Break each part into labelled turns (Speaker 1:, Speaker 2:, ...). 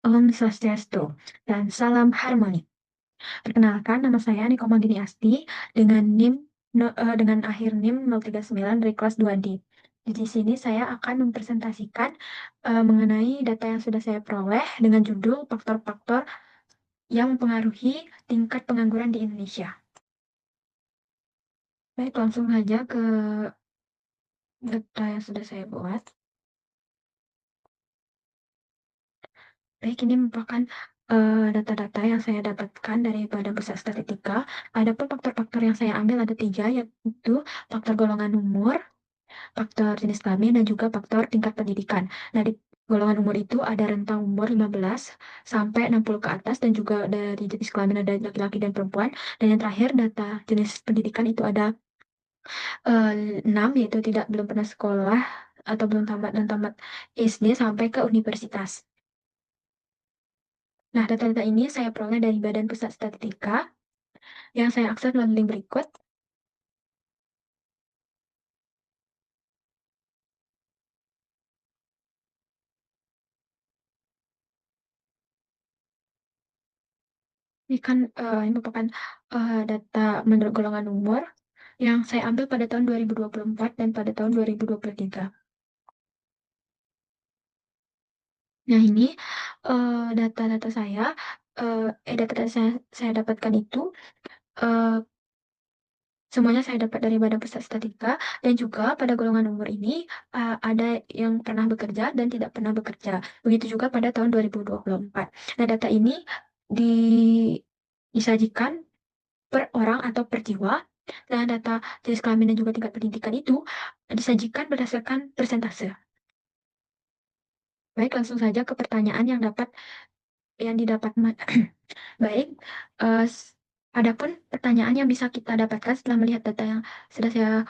Speaker 1: Om Swastiastu, dan salam harmoni. Perkenalkan, nama saya Niko Manggini Asti dengan dengan akhir NIM 039 dari kelas 2D. Di sini saya akan mempresentasikan mengenai data yang sudah saya peroleh dengan judul faktor-faktor yang mempengaruhi tingkat pengangguran di Indonesia. Baik, langsung saja ke data yang sudah saya buat. Baik, ini merupakan data-data yang saya dapatkan dari Badan Pusat Statistika. Adapun faktor-faktor yang saya ambil ada 3, yaitu faktor golongan umur, faktor jenis kelamin, dan juga faktor tingkat pendidikan. Nah, di golongan umur itu ada rentang umur 15 sampai 60 ke atas, dan juga dari jenis kelamin ada laki-laki dan perempuan. Dan yang terakhir, data jenis pendidikan itu ada 6, yaitu belum pernah sekolah atau belum tamat dan tamat SD sampai ke universitas. Nah, data-data ini saya peroleh dari Badan Pusat Statistika yang saya akses melalui link berikut. Ini merupakan data menurut golongan umur yang saya ambil pada tahun 2024 dan pada tahun 2023. Nah, ini data-data saya, data-data saya dapatkan itu eh, semuanya saya dapat dari Badan Pusat Statistika, dan juga pada golongan umur ini ada yang pernah bekerja dan tidak pernah bekerja. Begitu juga pada tahun 2024. Nah, data ini disajikan per orang atau per jiwa. Nah, data jenis kelamin dan juga tingkat pendidikan itu disajikan berdasarkan persentase. Baik, langsung saja ke pertanyaan yang didapat. Baik, eh, s- adapun pertanyaan yang bisa kita dapatkan setelah melihat data yang sudah saya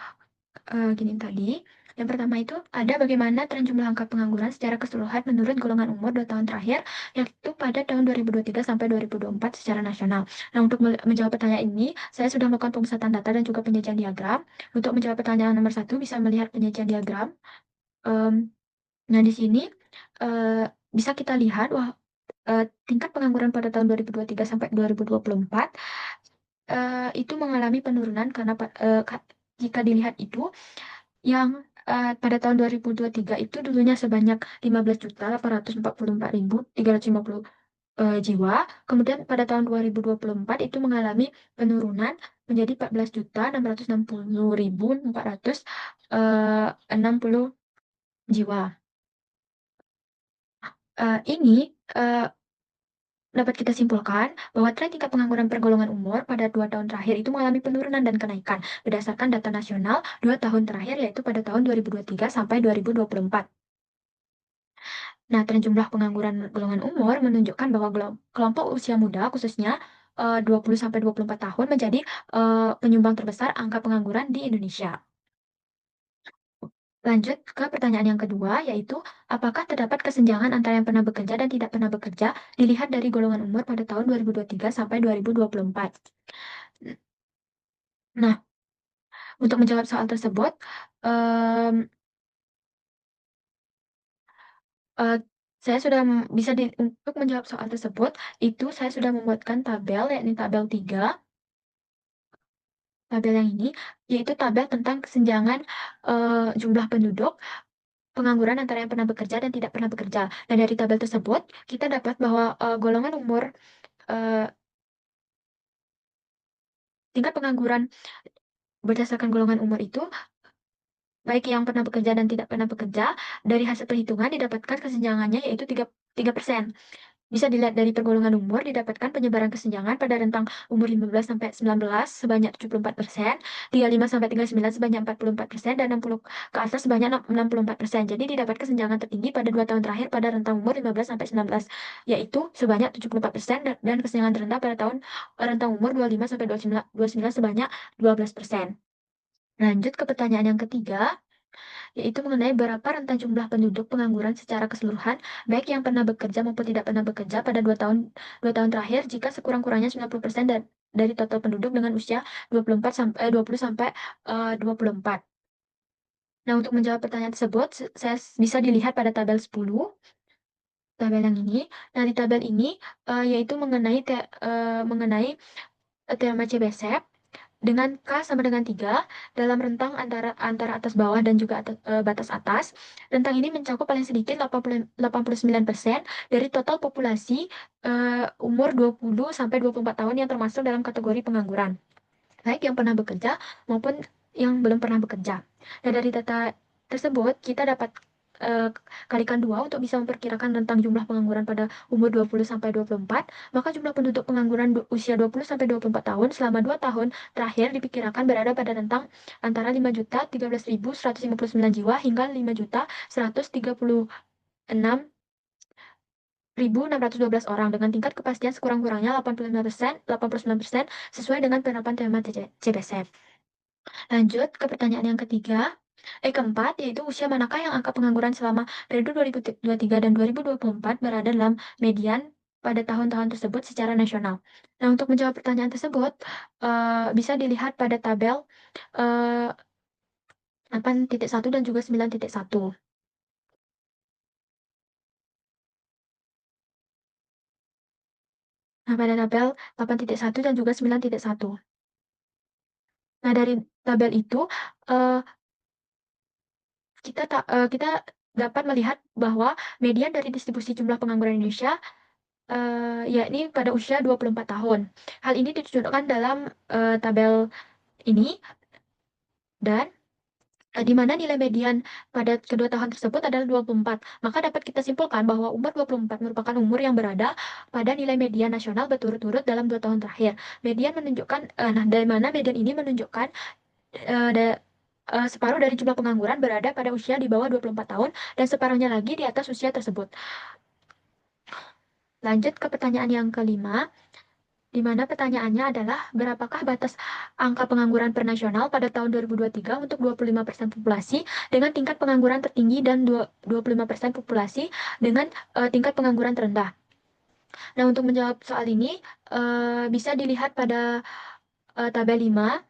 Speaker 1: gini tadi. Yang pertama itu ada bagaimana tren jumlah angka pengangguran secara keseluruhan menurut golongan umur 2 tahun terakhir, yaitu pada tahun 2023 sampai 2024 secara nasional. Nah, untuk menjawab pertanyaan ini, saya sudah melakukan pemusatan data dan juga penyajian diagram. Untuk menjawab pertanyaan nomor 1, bisa melihat penyajian diagram. Em, nah, di sini eh, bisa kita lihat tingkat pengangguran pada tahun 2023 sampai 2024 itu mengalami penurunan karena jika dilihat itu yang pada tahun 2023 itu dulunya sebanyak 15.844.350 jiwa. Kemudian pada tahun 2024 itu mengalami penurunan menjadi 14.660.460 jiwa. Ini eh, dapat kita simpulkan bahwa tren tingkat pengangguran per golongan umur pada 2 tahun terakhir itu mengalami penurunan dan kenaikan berdasarkan data nasional 2 tahun terakhir, yaitu pada tahun 2023 sampai 2024. Nah, tren jumlah pengangguran golongan umur menunjukkan bahwa kelompok usia muda, khususnya 20 sampai 24 tahun, menjadi penyumbang terbesar angka pengangguran di Indonesia. Lanjut ke pertanyaan yang kedua, yaitu apakah terdapat kesenjangan antara yang pernah bekerja dan tidak pernah bekerja dilihat dari golongan umur pada tahun 2023 sampai 2024. Nah, untuk menjawab soal tersebut, em, eh, saya sudah untuk menjawab soal tersebut, itu saya sudah membuatkan tabel, yakni tabel 3. Tabel yang ini yaitu tabel tentang kesenjangan jumlah penduduk pengangguran antara yang pernah bekerja dan tidak pernah bekerja. Dan dari tabel tersebut kita dapat bahwa golongan umur eh, tingkat pengangguran berdasarkan golongan umur itu baik yang pernah bekerja dan tidak pernah bekerja, dari hasil perhitungan didapatkan kesenjangannya yaitu 3%. Bisa dilihat dari pergolongan umur, didapatkan penyebaran kesenjangan pada rentang umur 15 sampai 19 sebanyak 74%, 35 sampai 39 sebanyak 44%, dan 60 ke atas sebanyak 64%. Jadi didapat kesenjangan tertinggi pada 2 tahun terakhir pada rentang umur 15 sampai 19, yaitu sebanyak 74%, dan kesenjangan terendah pada rentang umur 25 sampai 29 sebanyak 12%. Lanjut ke pertanyaan yang ketiga, yaitu mengenai berapa rentang jumlah penduduk pengangguran secara keseluruhan, baik yang pernah bekerja maupun tidak pernah bekerja pada 2 tahun terakhir, jika sekurang-kurangnya 90% dari total penduduk dengan usia 20 sampai 24. Nah, untuk menjawab pertanyaan tersebut, saya bisa dilihat pada tabel 10. tabel yang ini. Nah, di tabel ini yaitu mengenai teorema Chebyshev dengan K sama dengan 3 dalam rentang antara atas bawah dan juga batas atas. Rentang ini mencakup paling sedikit 89% dari total populasi umur 20 sampai 24 tahun yang termasuk dalam kategori pengangguran, baik yang pernah bekerja maupun yang belum pernah bekerja. Nah, dari data tersebut kita dapat kalikan 2 untuk bisa memperkirakan rentang jumlah pengangguran pada umur 20 sampai 24. Maka jumlah penduduk pengangguran usia 20 sampai 24 tahun selama 2 tahun terakhir diperkirakan berada pada rentang antara 5.013.159 jiwa hingga 5.136.612 orang dengan tingkat kepastian sekurang-kurangnya 89% sesuai dengan penerapan tema CPSF. Lanjut ke pertanyaan yang keempat, yaitu usia manakah yang angka pengangguran selama periode 2023 dan 2024 berada dalam median pada tahun-tahun tersebut secara nasional. Nah, untuk menjawab pertanyaan tersebut, bisa dilihat pada tabel 8.1 dan juga 9.1. Nah, pada tabel 8.1 dan juga 9.1. Nah, dari tabel itu, kita dapat melihat bahwa median dari distribusi jumlah pengangguran Indonesia yakni pada usia 24 tahun. Hal ini ditunjukkan dalam tabel ini, dan di mana nilai median pada kedua tahun tersebut adalah 24. Maka dapat kita simpulkan bahwa umur 24 merupakan umur yang berada pada nilai median nasional berturut-turut dalam 2 tahun terakhir. Median menunjukkan, dari mana median ini menunjukkan separuh dari jumlah pengangguran berada pada usia di bawah 24 tahun dan separuhnya lagi di atas usia tersebut. Lanjut ke pertanyaan yang kelima, di mana pertanyaannya adalah berapakah batas angka pengangguran per nasional pada tahun 2023 untuk 25% populasi dengan tingkat pengangguran tertinggi dan 25% populasi dengan tingkat pengangguran terendah. Nah, untuk menjawab soal ini bisa dilihat pada tabel 5,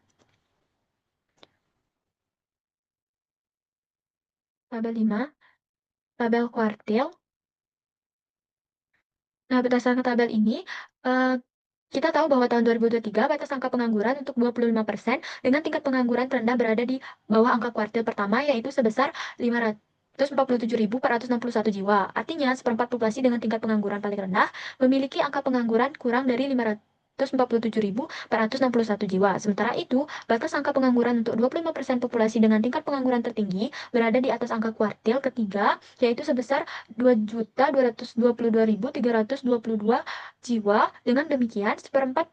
Speaker 1: tabel kuartil. Nah, berdasarkan tabel ini, kita tahu bahwa tahun 2023 batas angka pengangguran untuk 25% dengan tingkat pengangguran terendah berada di bawah angka kuartil pertama, yaitu sebesar 547.461 jiwa. Artinya, seperempat populasi dengan tingkat pengangguran paling rendah memiliki angka pengangguran kurang dari 547.461 jiwa. Sementara itu, batas angka pengangguran untuk 25% populasi dengan tingkat pengangguran tertinggi berada di atas angka kuartil ketiga, yaitu sebesar 2.222.322 jiwa. Dengan demikian, seperempat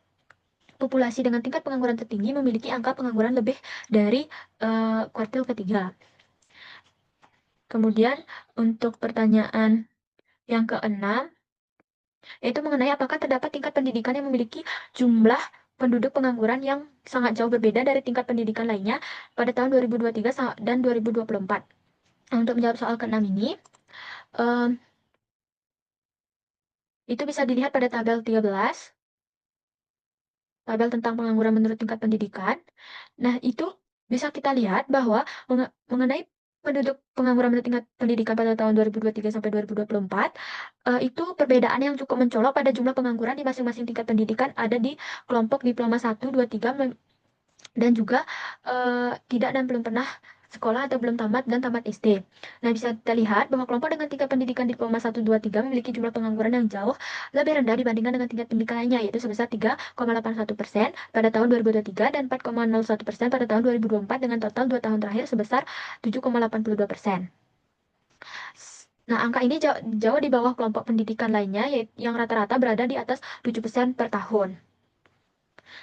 Speaker 1: populasi dengan tingkat pengangguran tertinggi memiliki angka pengangguran lebih dari kuartil ketiga. Kemudian, untuk pertanyaan yang keenam, yaitu mengenai apakah terdapat tingkat pendidikan yang memiliki jumlah penduduk pengangguran yang sangat jauh berbeda dari tingkat pendidikan lainnya pada tahun 2023 dan 2024. Nah, untuk menjawab soal keenam ini, itu bisa dilihat pada tabel 13, tabel tentang pengangguran menurut tingkat pendidikan. Nah, itu bisa kita lihat bahwa mengenai penduduk pengangguran menurut tingkat pendidikan pada tahun 2023 sampai 2024, itu perbedaan yang cukup mencolok pada jumlah pengangguran di masing-masing tingkat pendidikan ada di kelompok diploma 1, 2, 3, dan juga tidak dan belum pernah sekolah atau belum tamat dan tamat SD. Nah, bisa kita lihat bahwa kelompok dengan tingkat pendidikan diploma 1, 2, 3 memiliki jumlah pengangguran yang jauh lebih rendah dibandingkan dengan tingkat pendidikan lainnya, yaitu sebesar 3,81% pada tahun 2023 dan 4,01% pada tahun 2024 dengan total 2 tahun terakhir sebesar 7,82%. Nah, angka ini jauh di bawah kelompok pendidikan lainnya yang rata-rata berada di atas 7% per tahun.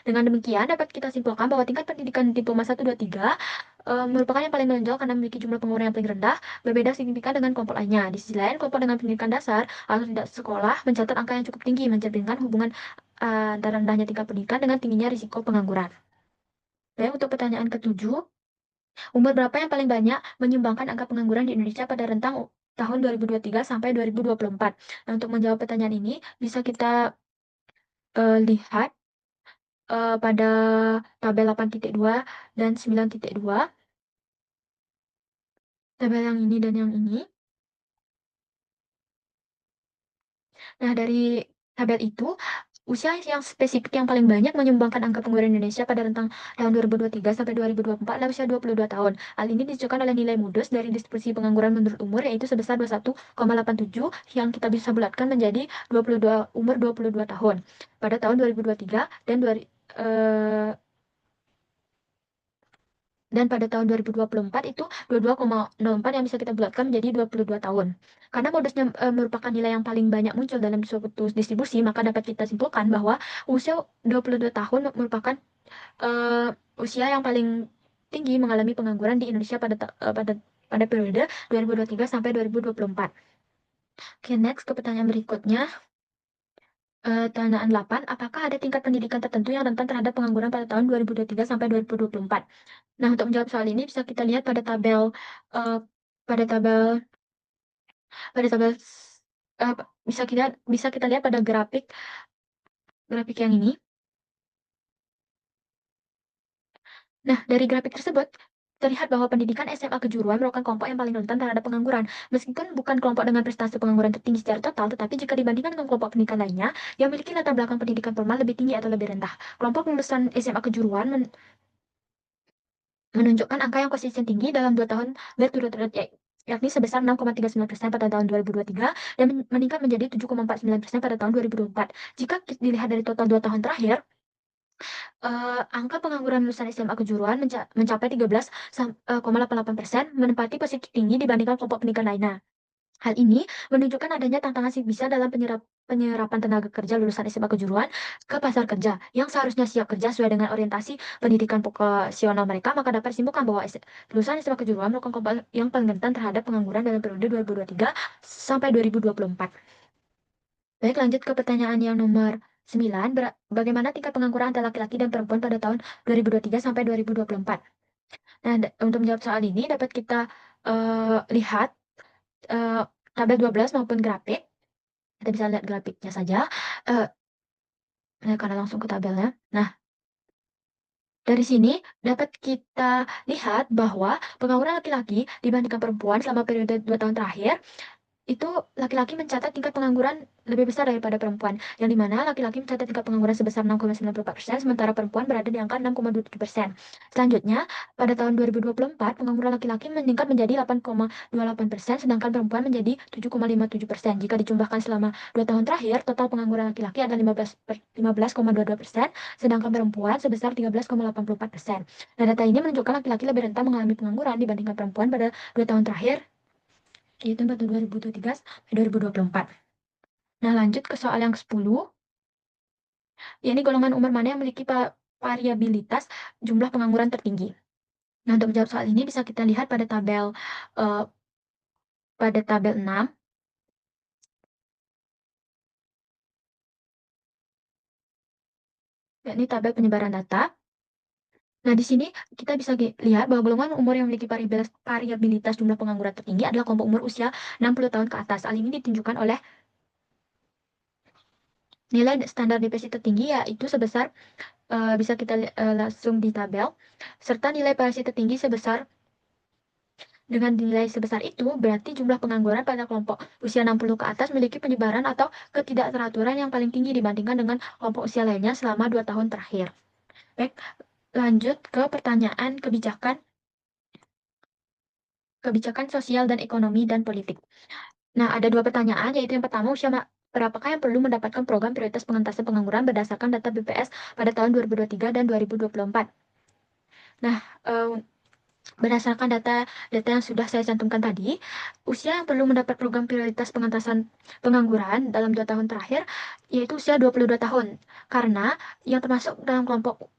Speaker 1: Dengan demikian, dapat kita simpulkan bahwa tingkat pendidikan diploma 1, 2, 3 merupakan yang paling menonjol karena memiliki jumlah pengangguran yang paling rendah, berbeda signifikan dengan kelompok lainnya. Di sisi lain, kelompok dengan pendidikan dasar atau tidak sekolah mencatat angka yang cukup tinggi, mencerminkan hubungan antara rendahnya tingkat pendidikan dengan tingginya risiko pengangguran. Dan untuk pertanyaan ketujuh, umur berapa yang paling banyak menyumbangkan angka pengangguran di Indonesia pada rentang tahun 2023 sampai 2024? Nah, untuk menjawab pertanyaan ini, bisa kita lihat pada tabel 8.2 dan 9.2, tabel yang ini dan yang ini. Nah, dari tabel itu, usia yang spesifik yang paling banyak menyumbangkan angka pengangguran Indonesia pada rentang tahun 2023 sampai 2024 adalah usia 22 tahun. Hal ini ditunjukkan oleh nilai Moody's dari distribusi pengangguran menurut umur, yaitu sebesar 21,87 yang kita bisa bulatkan menjadi 22 umur 22 tahun pada tahun 2023 dan pada tahun 2024 itu 22,04 yang bisa kita bulatkan menjadi 22 tahun. Karena modusnya merupakan nilai yang paling banyak muncul dalam suatu distribusi, maka dapat kita simpulkan bahwa usia 22 tahun merupakan usia yang paling tinggi mengalami pengangguran di Indonesia pada periode 2023 sampai 2024. Oke, next ke pertanyaan berikutnya. Pertanyaan 8, apakah ada tingkat pendidikan tertentu yang rentan terhadap pengangguran pada tahun 2023 sampai 2024? Nah, untuk menjawab soal ini bisa kita lihat pada tabel uh, pada tabel pada tabel uh, bisa kita lihat pada grafik yang ini. Nah, dari grafik tersebut terlihat bahwa pendidikan SMA kejuruan merupakan kelompok yang paling rentan terhadap pengangguran. Meskipun bukan kelompok dengan prestasi pengangguran tertinggi secara total, tetapi jika dibandingkan dengan kelompok pendidikan lainnya yang memiliki latar belakang pendidikan formal lebih tinggi atau lebih rendah, kelompok lulusan SMA kejuruan menunjukkan angka yang konsisten tinggi dalam 2 tahun berturut-turut, yakni sebesar 6,39% pada tahun 2023 dan meningkat menjadi 7,49% pada tahun 2024. Jika dilihat dari total 2 tahun terakhir, angka pengangguran lulusan SMA kejuruan mencapai 13,88%, menempati posisi tinggi dibandingkan kelompok pendidikan lainnya. Hal ini menunjukkan adanya tantangan signifikan dalam penyerapan tenaga kerja lulusan SMA kejuruan ke pasar kerja yang seharusnya siap kerja sesuai dengan orientasi pendidikan vokasional mereka, maka dapat disimpulkan bahwa lulusan SMA kejuruan merupakan kelompok yang paling rentan terhadap pengangguran dalam periode 2023 sampai 2024. Baik, lanjut ke pertanyaan yang nomor 9. Bagaimana tingkat pengangguran antara laki-laki dan perempuan pada tahun 2023 sampai 2024? Nah, untuk menjawab soal ini dapat kita lihat uh, tabel 12 maupun grafik. Kita bisa lihat grafiknya saja. Karena langsung ke tabelnya. Nah, dari sini dapat kita lihat bahwa pengangguran laki-laki dibandingkan perempuan selama periode 2 tahun terakhir itu laki-laki mencatat tingkat pengangguran lebih besar daripada perempuan, yang dimana laki-laki mencatat tingkat pengangguran sebesar 6,94%, sementara perempuan berada di angka 6,27%. Selanjutnya, pada tahun 2024, pengangguran laki-laki meningkat menjadi 8,28%, sedangkan perempuan menjadi 7,57%. Jika dijumlahkan selama 2 tahun terakhir, total pengangguran laki-laki adalah 15,22%, sedangkan perempuan sebesar 13,84%. Nah, data ini menunjukkan laki-laki lebih rentan mengalami pengangguran dibandingkan perempuan pada 2 tahun terakhir, yaitu pada 2023 sampai 2024. Nah, lanjut ke soal yang 10. Ini golongan umur mana yang memiliki variabilitas jumlah pengangguran tertinggi. Nah, untuk menjawab soal ini bisa kita lihat pada tabel 6. Yakni tabel penyebaran data. Nah, di sini kita bisa lihat bahwa golongan umur yang memiliki variabilitas jumlah pengangguran tertinggi adalah kelompok umur usia 60 tahun ke atas. Hal ini ditunjukkan oleh nilai standar depresi tertinggi, yaitu sebesar bisa kita langsung di tabel, serta nilai parasi tertinggi sebesar. Dengan nilai sebesar itu, berarti jumlah pengangguran pada kelompok usia 60 ke atas memiliki penyebaran atau ketidakteraturan yang paling tinggi dibandingkan dengan kelompok usia lainnya selama 2 tahun terakhir. Baik, lanjut ke pertanyaan kebijakan sosial dan ekonomi dan politik. Nah, ada 2 pertanyaan, yaitu yang pertama, berapakah yang perlu mendapatkan program prioritas pengentasan pengangguran berdasarkan data BPS pada tahun 2023 dan 2024. Nah, berdasarkan data yang sudah saya cantumkan tadi, usia yang perlu mendapat program prioritas pengentasan pengangguran dalam 2 tahun terakhir yaitu usia 22 tahun. Karena yang termasuk dalam kelompok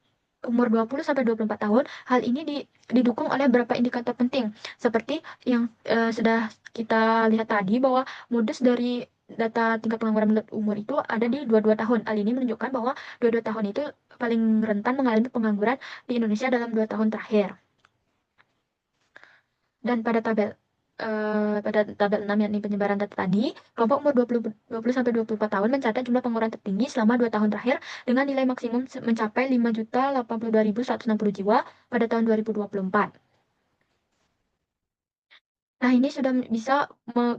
Speaker 1: umur 20 sampai 24 tahun, hal ini didukung oleh beberapa indikator penting seperti yang sudah kita lihat tadi, bahwa modus dari data tingkat pengangguran menurut umur itu ada di 22 tahun. Hal ini menunjukkan bahwa 22 tahun itu paling rentan mengalami pengangguran di Indonesia dalam 2 tahun terakhir. Dan pada tabel 6 yakni penyebaran data tadi, kelompok umur 20 sampai 24 tahun mencatat jumlah pengangguran tertinggi selama 2 tahun terakhir dengan nilai maksimum mencapai 5.082.160 jiwa pada tahun 2024. Nah, ini sudah bisa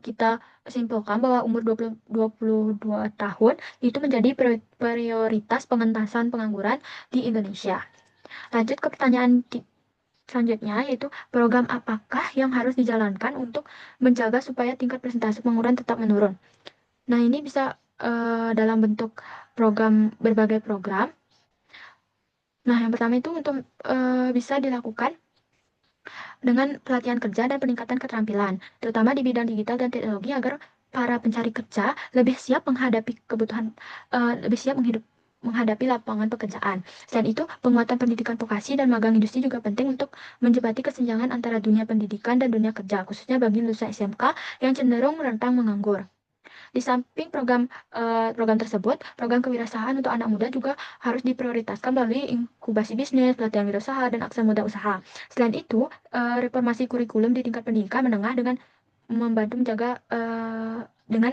Speaker 1: kita simpulkan bahwa umur 22 tahun itu menjadi prioritas pengentasan pengangguran di Indonesia. Lanjut ke pertanyaan selanjutnya, yaitu program apakah yang harus dijalankan untuk menjaga supaya tingkat persentase pengangguran tetap menurun. Nah, ini bisa dalam bentuk berbagai program. Nah, yang pertama itu untuk bisa dilakukan dengan pelatihan kerja dan peningkatan keterampilan, terutama di bidang digital dan teknologi agar para pencari kerja lebih siap menghadapi kebutuhan, lebih siap menghadapi lapangan pekerjaan. Selain itu, penguatan pendidikan vokasi dan magang industri juga penting untuk menjembatani kesenjangan antara dunia pendidikan dan dunia kerja, khususnya bagi lulusan SMK yang cenderung rentan menganggur. Di samping program tersebut, program kewirausahaan untuk anak muda juga harus diprioritaskan melalui inkubasi bisnis, pelatihan wirausaha, dan aksen muda usaha. Selain itu, reformasi kurikulum di tingkat pendidikan menengah dengan membantu dengan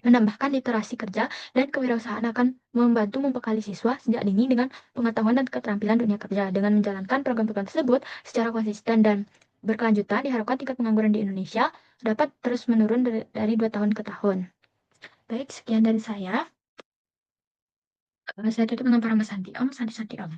Speaker 1: menambahkan literasi kerja dan kewirausahaan akan membantu membekali siswa sejak dini dengan pengetahuan dan keterampilan dunia kerja. Dengan menjalankan program-program tersebut secara konsisten dan berkelanjutan, diharapkan tingkat pengangguran di Indonesia dapat terus menurun dari 2 tahun ke tahun. Baik, sekian dari saya. Saya tutup dengan para Mas Santi. Om, Santi Santi Om.